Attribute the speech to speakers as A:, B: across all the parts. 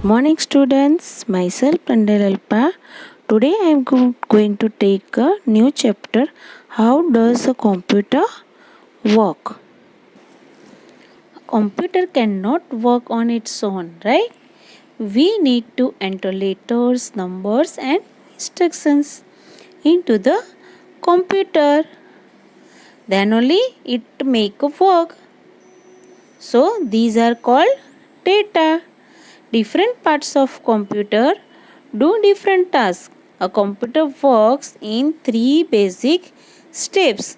A: morning, students. Myself Pandalalpa. Today I am going to take a new chapter. How does a computer work? A computer cannot work on its own, right? We need to enter letters, numbers, and instructions into the computer. Then only it make a work. So these are called data. Different parts of computer do different tasks. A computer works in three basic steps.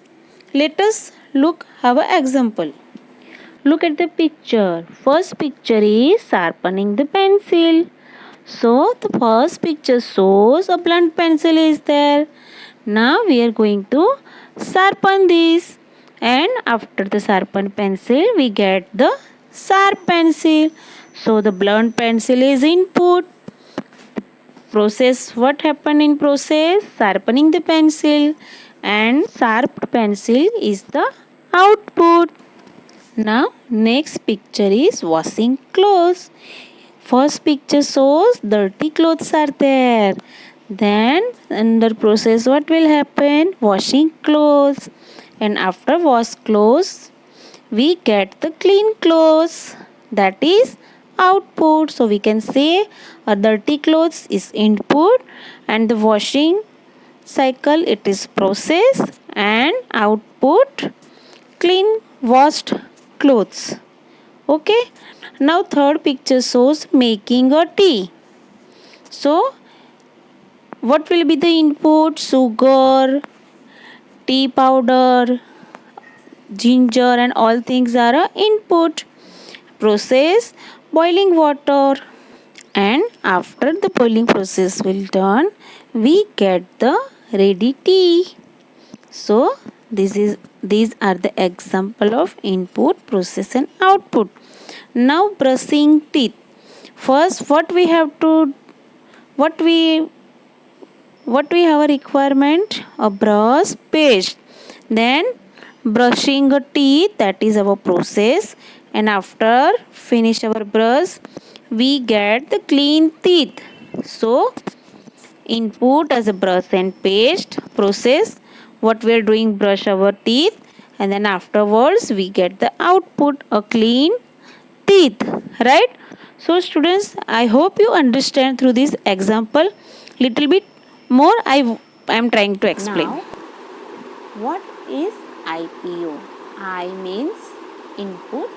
A: Let us look have an example. Look at the picture. First picture is sharpening the pencil. So the first picture shows a blunt pencil is there. Now we are going to sharpen this, and after the sharpened pencil we get the sharp pencil. So the blunt pencil is input. Process, what happened in process? Sharpening the pencil, and sharp pencil is the output. Now next picture is washing clothes. First picture shows dirty clothes are there. Then under process what will happen? Washing clothes. And after wash clothes we get the clean clothes. That is output. So we can say a dirty clothes is input, and the washing cycle it is process, and output clean washed clothes. Okay. Now third picture shows making a tea. So what will be the input? Sugar, tea powder, ginger, and all things are a input. Process boiling water, and after the boiling process will done we get the ready tea. So these are the example of input, process, and output. Now brushing teeth. First what we have a requirement? A brush, paste. Then brushing a teeth, that is our process, and after finish our brush we get the clean teeth. So input as a brush and paste. Process, what we are doing, brush our teeth, and then afterwards we get the output, a clean teeth, right? So students, I hope you understand through this example little bit more. I am trying to explain. Now, what is IPO? I means input,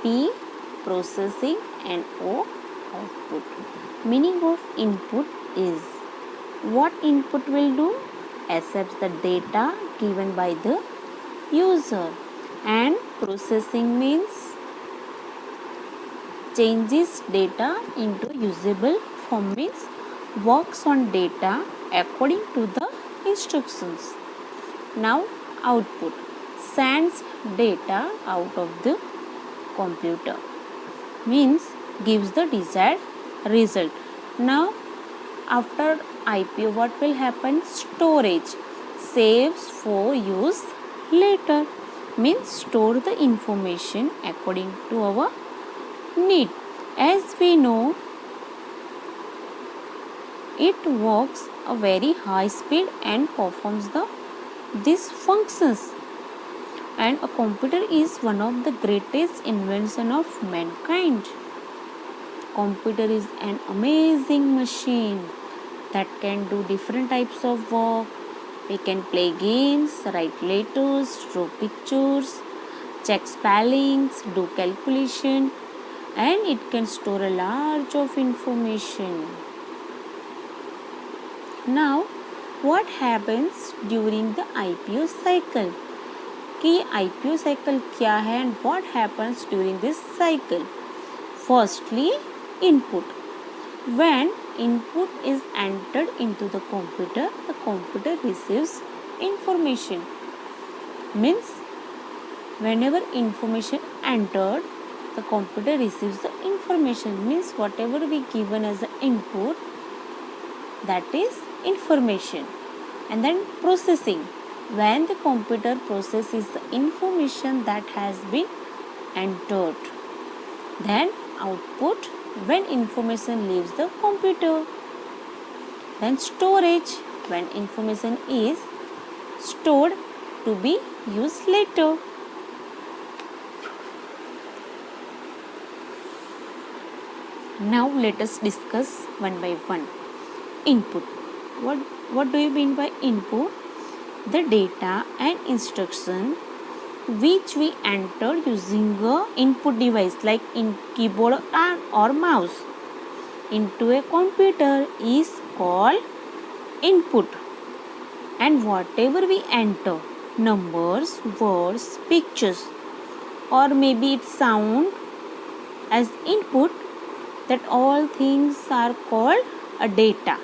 A: P processing, and O output. Meaning of input is what input will do? Accepts the data given by the user. And processing means changes data into usable form, means works on data according to the instructions. Now output sends data out of the computer, means gives the desired result. Now after IPO what will happen? Storage, saves for use later, means store the information according to our need. As we know, it works a very high speed and performs these functions. And a computer is one of the greatest invention of mankind. Computer is an amazing machine that can do different types of work. We can play games, write letters, draw pictures, check spellings, do calculation, and it can store a large of information. Now what happens during the IPO cycle? कि IPO cycle क्या है and what happens during this cycle? Firstly, input. When input is entered into the computer receives information. Means whenever information entered, the computer receives the information. Means whatever we given as the input, that is information. And then processing. When the computer processes the information that has been entered, then output when information leaves the computer. Then storage, when information is stored to be used later. Now let us discuss one by one. Input. What do you mean by input? The data and instruction which we enter using a input device like in keyboard or mouse into a computer is called input. And whatever we enter, numbers, words, pictures, or maybe it's sound as input, that all things are called a data.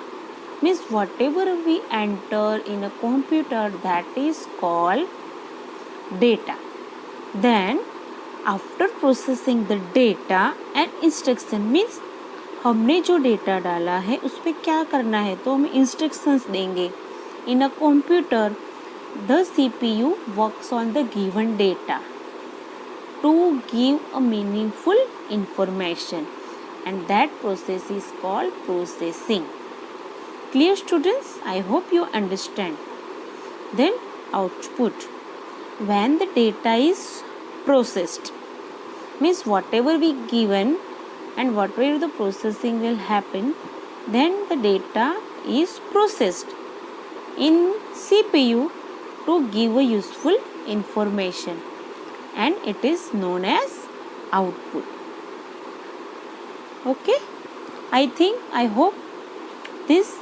A: Means whatever we enter in a computer, that is called data. Then after processing the data and instruction, means हमने जो data डाला है उस पर क्या करना है, तो हम इंस्ट्रक्शंस देंगे. In a computer the CPU works on the given data to give a meaningful information, and that process is called processing. Clear students? I hope you understand. Then output. When the data is processed, means whatever we given and whatever the processing will happen, then the data is processed in CPU to give a useful information, and it is known as output. Okay, I hope this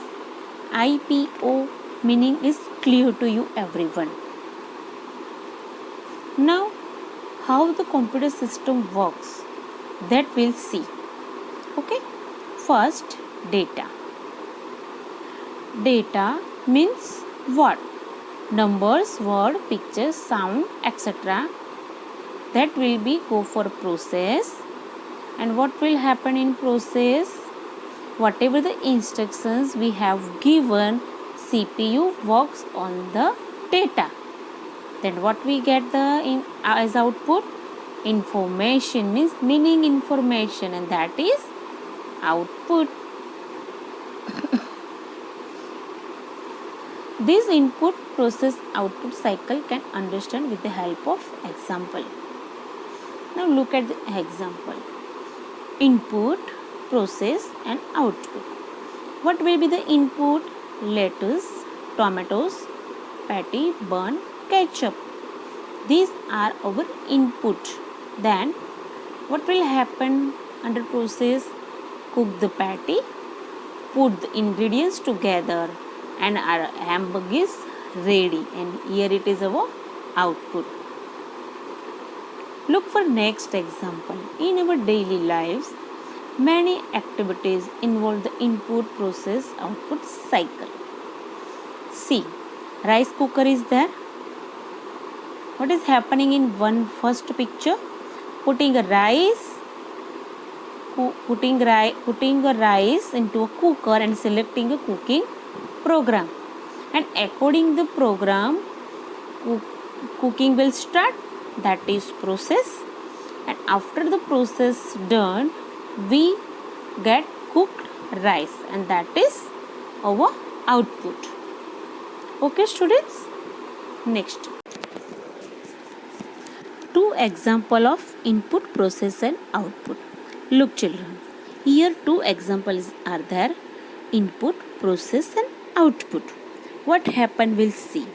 A: IPO meaning is clear to you everyone. Now how the computer system works, that we'll see. Okay, first data. Data means what? Numbers, word, pictures, sound, etc. That will be go for process. And what will happen in process? Whatever the instructions we have given, CPU works on the data. Then what we get as output? Information, means meaning information, and that is output. This input process output cycle can understand with the help of example. Now look at the example. Input, process and output. What will be the input? Lettuce, tomatoes, patty, bun, ketchup. These are our input. Then what will happen under process? Cook the patty, put the ingredients together, and our hamburger is ready, and here it is our output. Look for next example. In our daily lives, many activities involve the input, process, output cycle. See, rice cooker is there. What is happening in one first picture? Putting a rice into a cooker and selecting a cooking program. And according the program, cooking will start. That is process. And after the process done, we get cooked rice, and that is our output. Okay, students? Next. Two example of input, process and output. Look children, here two examples are there, input, process and output. What happened we'll see.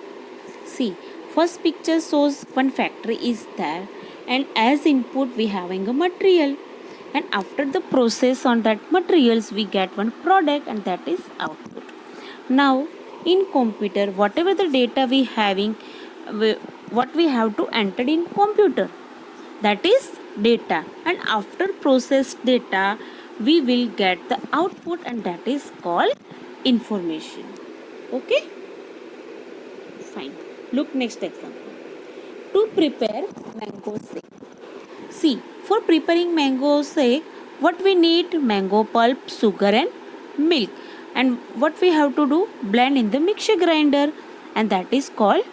A: See, first picture shows one factory is there, and as input we having a material, and after the process on that materials we get one product, and that is output. Now in computer, whatever the data we having, what we have to enter in computer, that is data, and after processed data we will get the output, and that is called information. Okay, fine. Look next example. To prepare mango shake. See, for preparing mango shake, what we need? Mango pulp, sugar and milk. And what we have to do? Blend in the mixer grinder, and that is called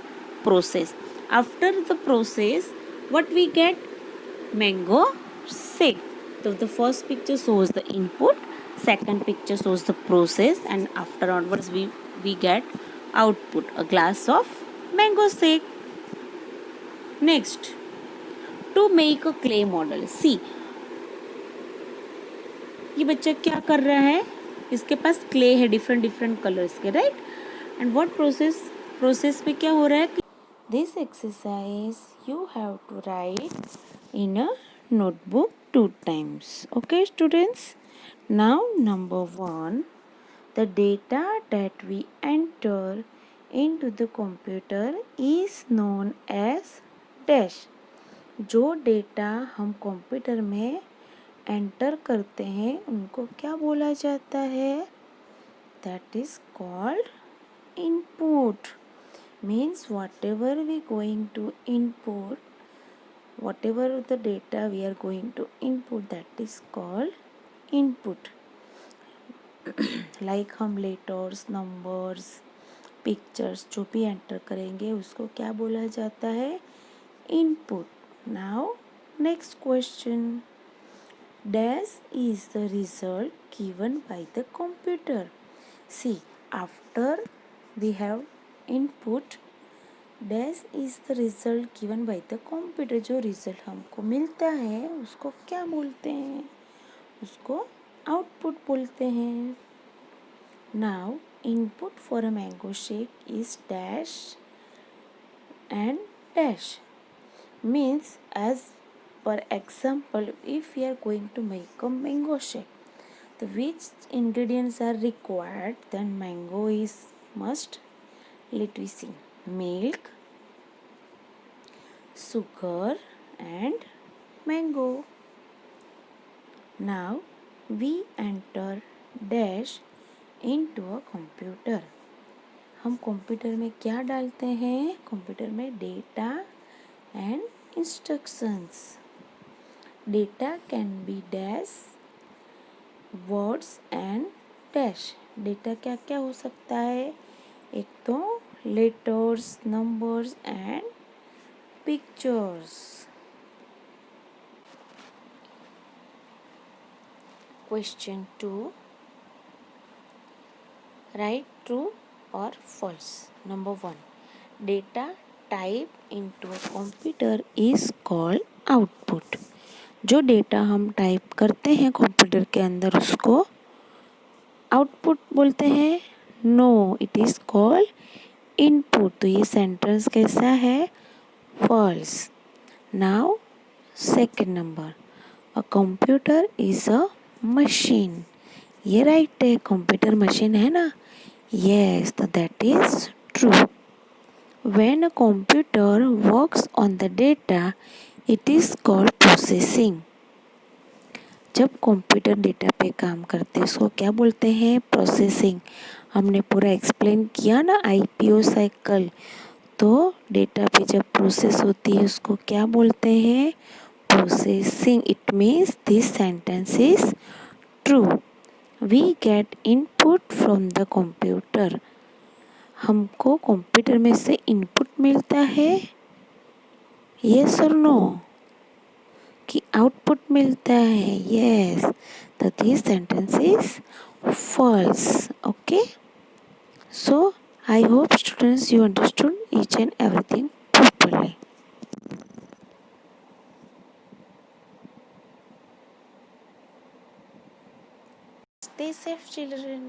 A: process. After the process, what we get? Mango shake. So the first picture shows the input, second picture shows the process, and after onwards we get output, a glass of mango shake. Next, to make a clay model. See, ये बच्चा क्या कर रहा है, इसके पास clay है different different colours के, राइट. एंड व्हाट प्रोसेस में क्या हो रहा है, this exercise you have to write in a notebook 2 times. Okay, students. Now, number 1, the data that we enter into the computer is known as dash. जो data हम computer में enter करते हैं उनको क्या बोला जाता है, that is called input. Means whatever we going to input, whatever the data we are going to input, that is called input. like हम लेटर्स, नंबर्स, पिक्चर्स जो भी एंटर करेंगे उसको क्या बोला जाता है, input. Now next question, dash is the result given by the computer. See, after we have input, dash is the result given by the computer. जो रिजल्ट हमको मिलता है उसको क्या बोलते हैं, उसको आउटपुट बोलते हैं. Now, input for a mango shake is dash and dash. Means, as per example, if we are going to make a mango shake, the which ingredients are required, then mango is must. Let we see, milk, sugar and mango. Now we enter dash into a computer. हम computer में क्या डालते हैं, computer में data and instructions. Data can be dash, words and dash. Data क्या क्या हो सकता है, एक तो letters, numbers and pictures. Question 2, right true और false. Number 1, data type into a computer is called output. जो डेटा हम टाइप करते हैं कंप्यूटर के अंदर उसको आउटपुट बोलते हैं. No, it is called input. तो ये सेंटेंस कैसा है, false. Now second number, a computer is a machine. ये राइट है, कंप्यूटर मशीन है ना. यस, तो that is true. When a computer works on the data it is called processing. जब कंप्यूटर डेटा पे काम करते हैं उसको क्या बोलते हैं, प्रोसेसिंग. हमने पूरा एक्सप्लेन किया ना आईपीओ साइकिल. तो डेटा पे जब प्रोसेस होती है उसको क्या बोलते हैं, processing. It means this sentence is true. We get input from the computer. हमको कंप्यूटर में से इनपुट मिलता है, यस और नो, कि आउटपुट मिलता है, यस. तो this sentence is false. Okay, so I hope students you understood each and everything properly. Stay safe, children.